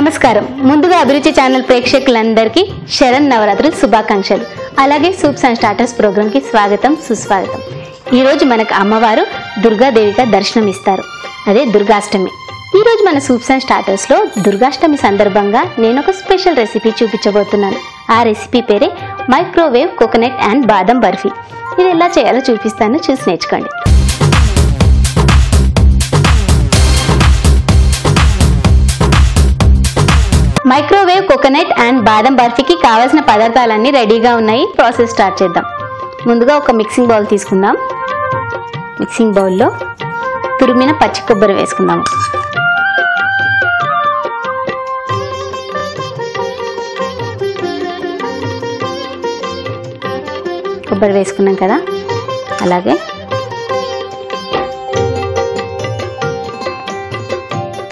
నమస్కారం. ముందుగా అభిరుచి ఛానల్ ప్రేక్షకులందరికీ శరణ్ నవరాత్రుల శుభాకాంక్షలు. అలాగే సూప్స్ అండ్ స్టార్టర్స్ ప్రోగ్రామ్ కి స్వాగతం, సుస్వాగతం. ఈ రోజు మనకు అమ్మవారు దుర్గాదేవిగా దర్శనం ఇస్తారు. అదే దుర్గాష్టమి. ఈ రోజు మన సూప్స్ అండ్ స్టార్టర్స్ లో దుర్గాష్టమి సందర్భంగా నేను ఒక స్పెషల్ రెసిపీ చూపించబోతున్నాను. ఆ రెసిపీ పేరే మైక్రోవేవ్ కోకోనట్ అండ్ బాదం బర్ఫీ. ఇది ఎలా చేయాలో చూపిస్తాను, చూసి నేర్చుకోండి. మైక్రోవేవ్ కోకోనట్ అండ్ బాదం బర్ఫీకి కావాల్సిన పదార్థాలన్నీ రెడీగా ఉన్నాయి. ప్రాసెస్ స్టార్ట్ చేద్దాం. ముందుగా ఒక మిక్సింగ్ బౌల్ తీసుకుందాం. మిక్సింగ్ బౌల్లో తురిమిన పచ్చి కొబ్బరి వేసుకుందాము. కొబ్బరి వేసుకున్నాం కదా, అలాగే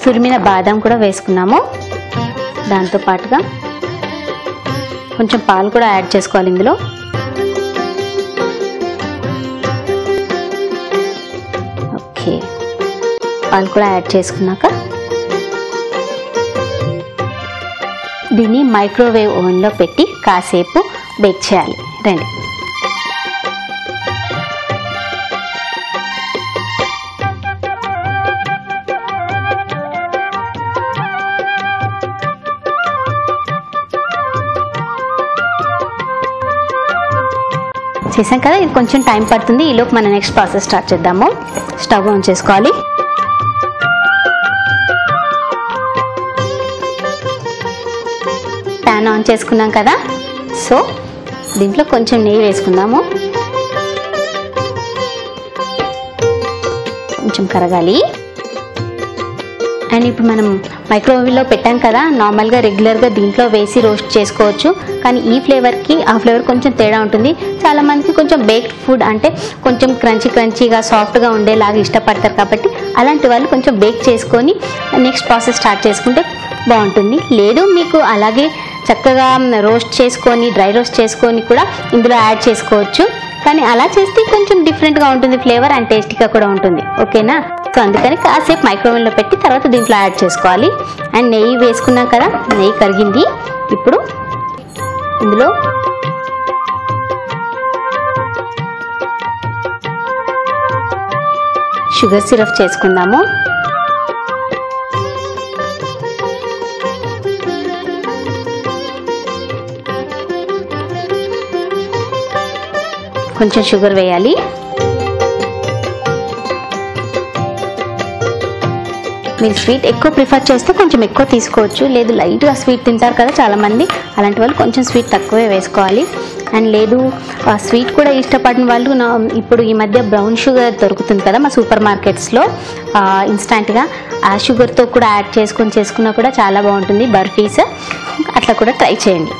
తురిమిన బాదం కూడా వేసుకున్నాము. దాంతో పాటుగా కొంచెం పాలు కూడా యాడ్ చేసుకోవాలి ఇందులో. ఓకే, పాలు కూడా యాడ్ చేసుకున్నాక దీన్ని మైక్రోవేవ్ ఓవెన్లో పెట్టి కాసేపు బేక్ చేయాలి. రండి. చేసాం కదా, ఇది కొంచెం టైం పడుతుంది. ఈలోపు మనం నెక్స్ట్ ప్రాసెస్ స్టార్ట్ చేద్దాము. స్టవ్ ఆన్ చేసుకోవాలి. ప్యాన్ ఆన్ చేసుకున్నాం కదా, సో దీంట్లో కొంచెం నెయ్యి వేసుకుందాము. కొంచెం కరగాలి. అండ్ ఇప్పుడు మనం మైక్రోవేవ్లో పెట్టాం కదా, నార్మల్గా రెగ్యులర్గా దీంట్లో వేసి రోస్ట్ చేసుకోవచ్చు. కానీ ఈ ఫ్లేవర్కి ఆ ఫ్లేవర్ కొంచెం తేడా ఉంటుంది. చాలామందికి కొంచెం బేక్డ్ ఫుడ్ అంటే కొంచెం క్రంచీగా సాఫ్ట్గా ఉండేలాగా ఇష్టపడతారు. కాబట్టి అలాంటి వాళ్ళు కొంచెం బేక్ చేసుకొని నెక్స్ట్ ప్రాసెస్ స్టార్ట్ చేసుకుంటే బాగుంటుంది. లేదు మీకు అలాగే చక్కగా రోస్ట్ చేసుకొని డ్రై రోస్ట్ చేసుకొని కూడా ఇందులో యాడ్ చేసుకోవచ్చు. కానీ అలా చేస్తే కొంచెం డిఫరెంట్గా ఉంటుంది ఫ్లేవర్ అండ్ టేస్టీగా కూడా ఉంటుంది. ఓకేనా? సో అందుకని కాసేపు మైక్రోవేవ్లో పెట్టి తర్వాత దీంట్లో యాడ్ చేసుకోవాలి. అండ్ నెయ్యి వేసుకున్నాం కదా, నెయ్యి కరిగింది. ఇప్పుడు ఇందులో షుగర్ సిరప్ చేసుకుందాము. కొంచెం షుగర్ వేయాలి. మీరు స్వీట్ ఎక్కువ ప్రిఫర్ చేస్తే కొంచెం ఎక్కువ తీసుకోవచ్చు. లేదు లైట్గా స్వీట్ తింటారు కదా చాలామంది, అలాంటి వాళ్ళు కొంచెం స్వీట్ తక్కువే వేసుకోవాలి. అండ్ లేదు స్వీట్ కూడా ఇష్టపడిన వాళ్ళు ఇప్పుడు ఈ మధ్య బ్రౌన్ షుగర్ దొరుకుతుంది కదా మా సూపర్ మార్కెట్స్లో ఇన్స్టాంట్గా, ఆ షుగర్తో కూడా యాడ్ చేసుకున్నా కూడా చాలా బాగుంటుంది బర్ఫీస్. అట్లా కూడా ట్రై చేయండి.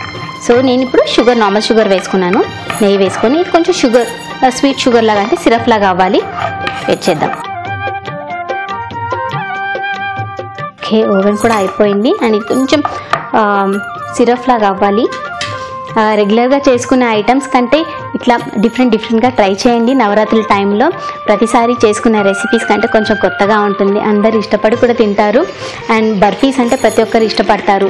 సో నేను ఇప్పుడు నార్మల్ షుగర్ వేసుకున్నాను. నెయ్యి వేసుకొని కొంచెం షుగర్ స్వీట్ షుగర్ లాగా అంటే సిరప్ లాగా అవ్వాలి. వెయిట్ చేద్దాం. ఓకే, ఓవెన్ కూడా అయిపోయింది. అండ్ ఇది కొంచెం సిరప్ లాగా అవ్వాలి. రెగ్యులర్గా చేసుకునే ఐటమ్స్ కంటే ఇట్లా డిఫరెంట్గా ట్రై చేయండి. నవరాత్రుల టైంలో ప్రతిసారి చేసుకునే రెసిపీస్ కంటే కొంచెం కొత్తగా ఉంటుంది. అందరు ఇష్టపడి కూడా తింటారు. అండ్ బర్ఫీస్ అంటే ప్రతి ఒక్కరు ఇష్టపడతారు.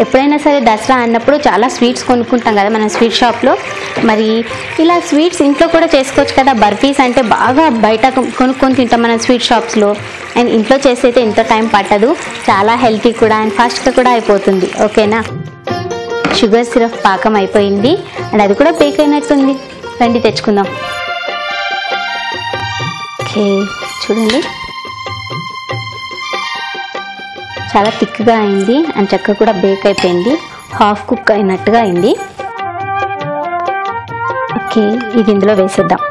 ఎప్పుడైనా సరే దసరా అన్నప్పుడు చాలా స్వీట్స్ కొనుక్కుంటాం కదా మనం స్వీట్ షాప్లో. మరి ఇలా స్వీట్స్ ఇంట్లో కూడా చేసుకోవచ్చు కదా. బర్ఫీస్ అంటే బాగా బయట కొనుక్కొని తింటాం మనం స్వీట్ షాప్స్లో. అండ్ ఇంట్లో చేస్తే అయితే ఎంతో టైం పట్టదు, చాలా హెల్తీ కూడా అండ్ ఫాస్ట్గా కూడా అయిపోతుంది. ఓకేనా? షుగర్ సిరప్ పాకం అయిపోయింది అండ్ అది కూడా బేక్ అయినట్టుంది. రండి తెచ్చుకుందాం. ఓకే, చూడండి చాలా థిక్గా అయింది అండ్ చక్కగా కూడా బేక్ అయిపోయింది. హాఫ్ కుక్ అయినట్టుగా అయింది. ఓకే, ఇది ఇందులో వేసేద్దాం.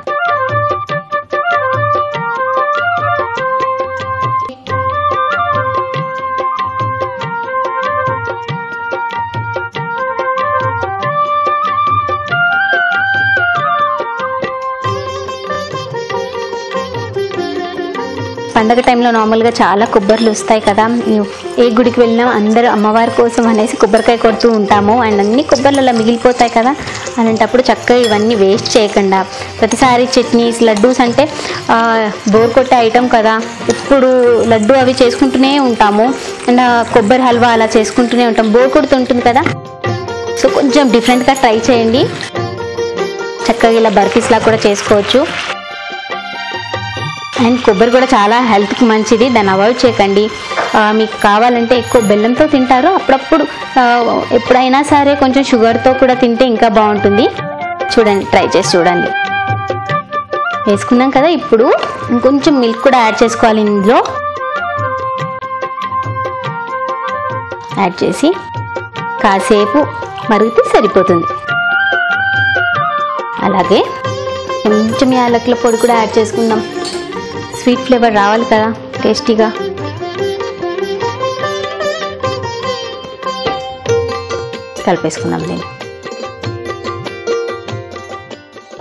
పండగ టైంలో నార్మల్గా చాలా కొబ్బరిలు వస్తాయి కదా, ఏ గుడికి వెళ్ళినా అందరూ అమ్మవారి కోసం అనేసి కొబ్బరికాయ కొడుతూ ఉంటాము. అండ్ అన్ని కొబ్బరిలు అలా మిగిలిపోతాయి కదా, అలాంటప్పుడు చక్కగా ఇవన్నీ వేస్ట్ చేయకుండా ప్రతిసారి చట్నీస్ లడ్డూస్ అంటే బోర్ కొట్టే ఐటమ్ కదా, ఎప్పుడు లడ్డు అవి చేసుకుంటూనే ఉంటాము. అండ్ కొబ్బరి హల్వా అలా చేసుకుంటూనే ఉంటాం, బోర్ కొడుతుంటుంది కదా. సో కొంచెం డిఫరెంట్గా ట్రై చేయండి. చక్కగా ఇలా బర్ఫీస్లా కూడా చేసుకోవచ్చు. అండ్ కొబ్బరి కూడా చాలా హెల్త్కి మంచిది, దాన్ని అవాయిడ్ చేయకండి. మీకు కావాలంటే ఎక్కువ బెల్లంతో తింటారు, అప్పుడప్పుడు ఎప్పుడైనా సరే కొంచెం షుగర్తో కూడా తింటే ఇంకా బాగుంటుంది. చూడండి, ట్రై చేసి చూడండి. వేసుకున్నాం కదా, ఇప్పుడు ఇంకొంచెం మిల్క్ కూడా యాడ్ చేసుకోవాలి. ఇందులో యాడ్ చేసి కాసేపు మరిగితే సరిపోతుంది. అలాగే కొంచెం యాలకుల పొడి కూడా యాడ్ చేసుకుందాం, స్వీట్ ఫ్లేవర్ రావాలి కదా టేస్టీగా. కలిపేసుకుందాం దీన్ని.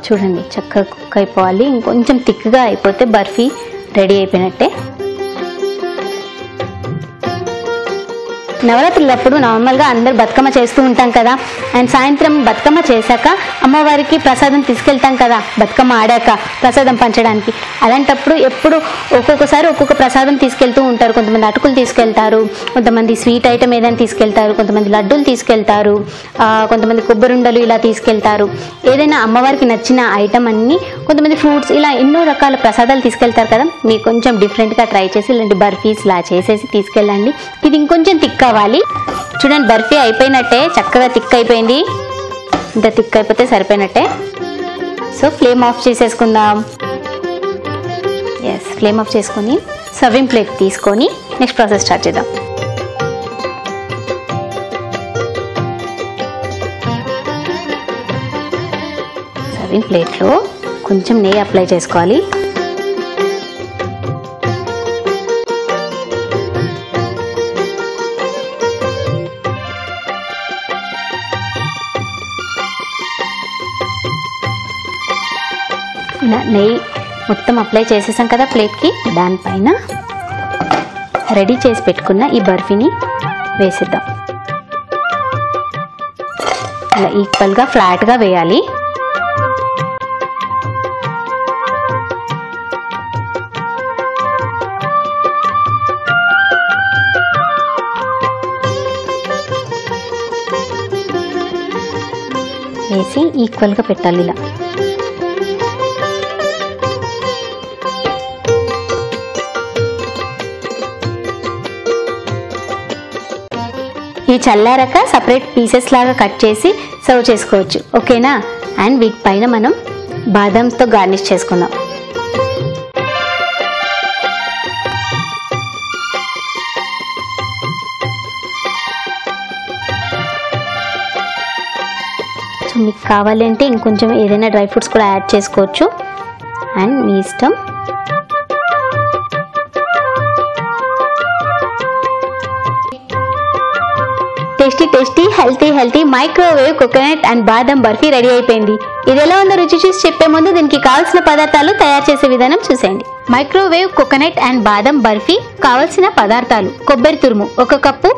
చూడండి, చక్కగా కుక్ అయిపోవాలి. ఇంకొంచెం థిక్గా అయిపోతే బర్ఫీ రెడీ అయిపోయినట్టే. నవరాత్రులప్పుడు నార్మల్గా అందరు బతుకమ్మ చేస్తూ ఉంటాం కదా, అండ్ సాయంత్రం బతుకమ్మ చేశాక అమ్మవారికి ప్రసాదం తీసుకెళ్తాం కదా, బతుకమ్మ ఆడాక ప్రసాదం పంచడానికి. అలాంటప్పుడు ఎప్పుడు ఒక్కొక్కసారి ఒక్కొక్క ప్రసాదం తీసుకెళ్తూ ఉంటారు. కొంతమంది అటుకులు తీసుకెళ్తారు, కొంతమంది స్వీట్ ఐటమ్ ఏదైనా తీసుకెళ్తారు, కొంతమంది లడ్డూలు తీసుకెళ్తారు, కొంతమంది కొబ్బరుండలు ఇలా తీసుకెళ్తారు. ఏదైనా అమ్మవారికి నచ్చిన ఐటమ్ అన్ని, కొంతమంది ఫ్రూట్స్, ఇలా ఎన్నో రకాల ప్రసాదాలు తీసుకెళ్తారు కదా. మీరు కొంచెం డిఫరెంట్గా ట్రై చేసి ఇలాంటి బర్ఫీస్ ఇలా చేసేసి తీసుకెళ్ళండి. ఇది ఇంకొంచెం థిక్ కావాలి. చూడండి, బర్ఫీ అయిపోయినట్టే, చక్కగా థిక్ అయిపోయింది. ఇంత థిక్ అయిపోతే సరిపోయినట్టే. సో ఫ్లేమ్ ఆఫ్ చేసేసుకుందాం. ఎస్, ఫ్లేమ్ ఆఫ్ చేసుకొని సర్వింగ్ ప్లేట్ తీసుకొని నెక్స్ట్ ప్రాసెస్ స్టార్ట్ చేద్దాం. సర్వింగ్ ప్లేట్లో కొంచెం నెయ్యి అప్లై చేసుకోవాలి. ఇలా నెయ్యి మొత్తం అప్లై చేసేసాం కదా ప్లేట్కి. దానిపైన రెడీ చేసి పెట్టుకున్న ఈ బర్ఫీని వేసేద్దాం. ఇలా ఈక్వల్గా ఫ్లాట్గా వేయాలి. వేసి ఈక్వల్గా పెట్టాలి. ఇలా ఈ చల్లారక సపరేట్ పీసెస్ లాగా కట్ చేసి సర్వ్ చేసుకోవచ్చు, ఓకేనా. అండ్ వీటిపైన మనం బాదాంతో గార్నిష్ చేసుకుందాం. సో మీకు కావాలి అంటే ఇంకొంచెం ఏదైనా డ్రై ఫ్రూట్స్ కూడా యాడ్ చేసుకోవచ్చు, అండ్ మీ ఇష్టం. Tasty tasty healthy healthy microwave coconut and బాదం బర్ఫీ రెడీ అయిపోయింది. ఇది ఎలా ఉందో రుచి చూసి చెప్పే ముందు దీనికి కావాల్సిన పదార్థాలు తయారు చేసే విధానం చూసేయండి. మైక్రోవేవ్ కోకోనట్ అండ్ బాదం బర్ఫీ కావాల్సిన పదార్థాలు: కొబ్బరి తురుము 1 కప్పు,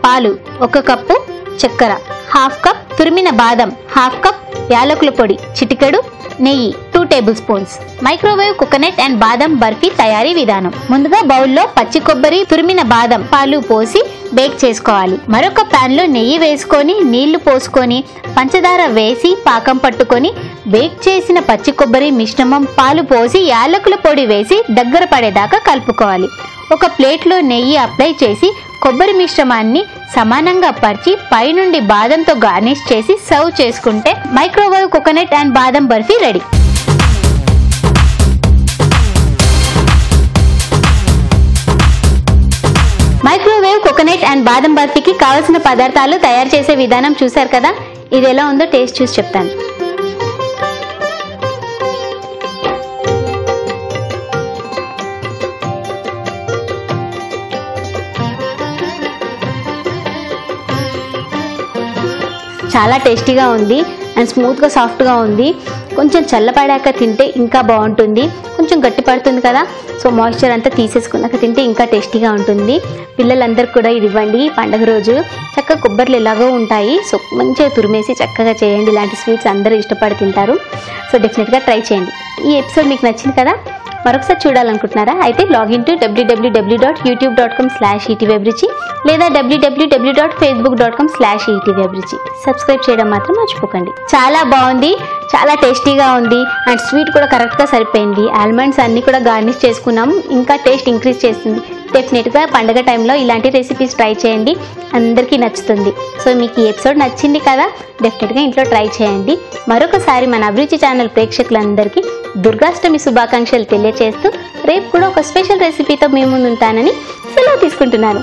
పాలు 1 కప్పు, చక్కెర 1/2 కప్, తురిమిన బాదం 1/2 కప్, యాలకుల పొడి చిటికెడు, నెయ్యి 2 table spoons. Microwave coconut and బాదం బర్ఫీ తయారీ విధానం: ముందుగా బౌల్లో పచ్చి కొబ్బరి, తురిమిన బాదం, పాలు పోసి బేక్ చేసుకోవాలి. మరొక ప్యాన్ లో నెయ్యి వేసుకొని నీళ్లు పోసుకొని పంచదార వేసి పాకం పట్టుకొని బేక్ చేసిన పచ్చి కొబ్బరి మిశ్రమం, పాలు పోసి యాలకుల పొడి వేసి దగ్గర పడేదాకా కలుపుకోవాలి. ఒక ప్లేట్లో నెయ్యి అప్లై చేసి కొబ్బరి మిశ్రమాన్ని సమానంగా పరిచి పైనుండి బాదంతో గార్నిష్ చేసి సర్వ్ చేసుకుంటే మైక్రోవేవ్ కోకోనట్ అండ్ బాదం barfi ready. Microwave coconut and బాదం బర్ఫీకి కావలసిన పదార్థాలు తయారు చేసే విధానం చూశారు కదా. ఇది ఎలా ఉందో టేస్ట్ చూసి చెప్తాను. చాలా టేస్టీగా ఉంది. అండ్ స్మూత్గా సాఫ్ట్గా ఉంది. కొంచెం చల్లపడాక తింటే ఇంకా బాగుంటుంది. కొంచెం గట్టి పడుతుంది కదా, సో మాయిశ్చర్ అంతా తీసేసుకున్నాక తింటే ఇంకా టేస్టీగా ఉంటుంది. పిల్లలందరికీ కూడా ఇది ఇవ్వండి. పండుగ రోజు చక్కగా కొబ్బరిలు ఎలాగో ఉంటాయి, సో మంచిగా తురిమేసి చక్కగా చేయండి. ఇలాంటి స్వీట్స్ అందరూ ఇష్టపడి తింటారు. సో డెఫినెట్గా ట్రై చేయండి. ఈ ఎపిసోడ్ మీకు నచ్చింది కదా, మరొకసారి చూడాలనుకుంటున్నారా? అయితే లాగిన్ టు www.youtube.com/etvabruchi లేదా www.facebook.com/etvabruchi సబ్స్క్రైబ్ చేయడం మాత్రం మర్చిపోకండి. చాలా బాగుంది, చాలా టేస్టీగా ఉంది అండ్ స్వీట్ కూడా కరెక్ట్గా సరిపోయింది. ఆల్మండ్స్ అన్నీ కూడా గార్నిష్ చేసుకున్నాం, ఇంకా టేస్ట్ ఇంక్రీజ్ చేస్తుంది. డెఫినెట్గా పండుగ టైంలో ఇలాంటి రెసిపీస్ ట్రై చేయండి, అందరికీ నచ్చుతుంది. సో మీకు ఈ ఎపిసోడ్ నచ్చింది కదా, డెఫినెట్గా ఇంట్లో ట్రై చేయండి. మరొకసారి మన అభిరుచి ఛానల్ ప్రేక్షకులందరికీ దుర్గాష్టమి శుభాకాంక్షలు తెలియజేస్తూ రేపు కూడా ఒక స్పెషల్ రెసిపీతో మీ ముందు ఉంటానని సెలవు తీసుకుంటున్నాను.